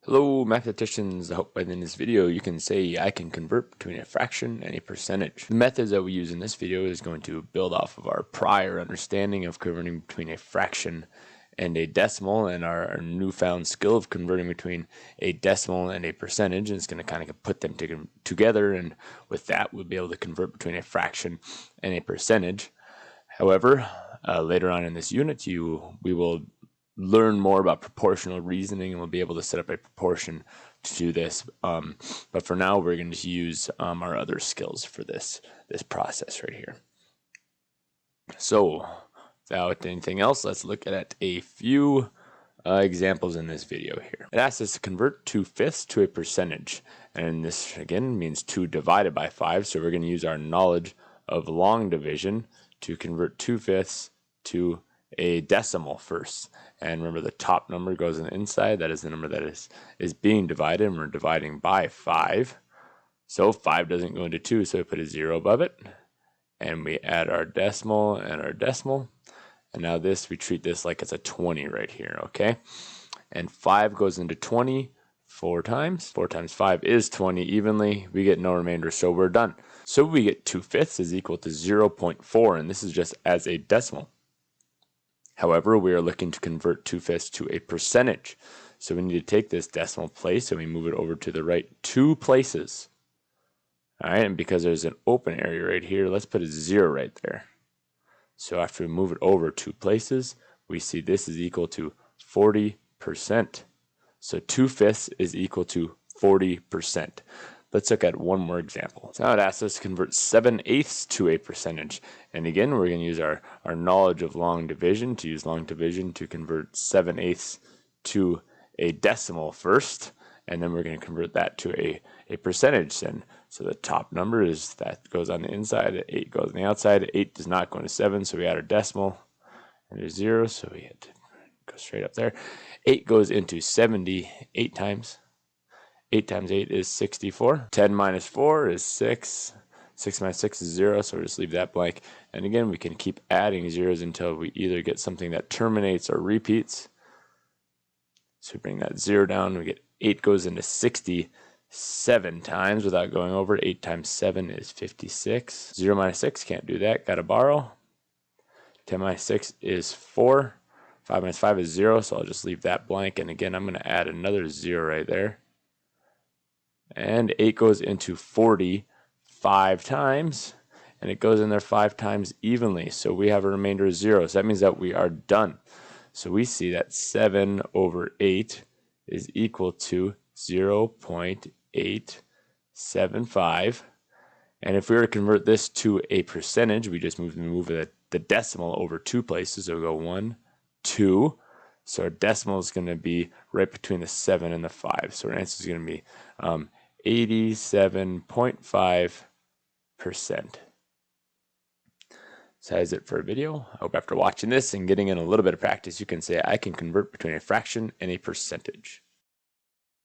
Hello mathematicians, I hope by the end of this video you can say I can convert between a fraction and a percentage. The methods that we use in this video is going to build off of our prior understanding of converting between a fraction and a decimal and our newfound skill of converting between a decimal and a percentage, and it's going to kind of put them together, and with that we'll be able to convert between a fraction and a percentage. However, later on in this unit we will learn more about proportional reasoning, and we'll be able to set up a proportion to do this. But for now, we're going to use our other skills for this process right here. So, without anything else, let's look at a few examples in this video here. It asks us to convert 2/5 to a percentage, and this again means 2 divided by 5. So we're going to use our knowledge of long division to convert 2/5 to a decimal first. And remember, the top number goes on the inside. That is the number that is being divided, and we're dividing by 5. So 5 doesn't go into 2, so we put a 0 above it. And we add our decimal and our decimal. And now we treat this like it's a 20 right here, okay? And 5 goes into 20 4 times. 4 times 5 is 20 evenly. We get no remainder, so we're done. So we get 2/5 is equal to 0.4, and this is just as a decimal. However, we are looking to convert 2/5 to a percentage. So we need to take this decimal place and we move it over to the right 2 places. All right, and because there's an open area right here, let's put a 0 right there. So after we move it over 2 places, we see this is equal to 40%. So 2/5 is equal to 40%. Let's look at one more example. So now it asks us to convert 7/8 to a percentage. And again, we're going to use our knowledge of long division to convert 7/8 to a decimal first. And then we're going to convert that to a percentage. And so the top number is that goes on the inside, 8 goes on the outside. 8 does not go into 7, so we add our decimal. And there's 0, so we had to go straight up there. 8 goes into 70 8 times. 8 times 8 is 64. 10 minus 4 is 6. 6 minus 6 is 0, so we'll just leave that blank. And again, we can keep adding zeros until we either get something that terminates or repeats. So we bring that 0 down, we get 8 goes into 67 times without going over. 8 times 7 is 56. 0 minus 6, can't do that, gotta borrow. 10 minus 6 is 4. 5 minus 5 is 0, so I'll just leave that blank. And again, I'm going to add another 0 right there. And 8 goes into 40 5 times, and it goes in there 5 times evenly. So we have a remainder of 0. So that means that we are done. So we see that 7 over 8 is equal to 0.875. And if we were to convert this to a percentage, we just move the decimal over 2 places. So we go 1, 2. So our decimal is going to be right between the 7 and the 5. So our answer is going to be 87.5%. So that is it for a video. I hope after watching this and getting in a little bit of practice, you can say I can convert between a fraction and a percentage.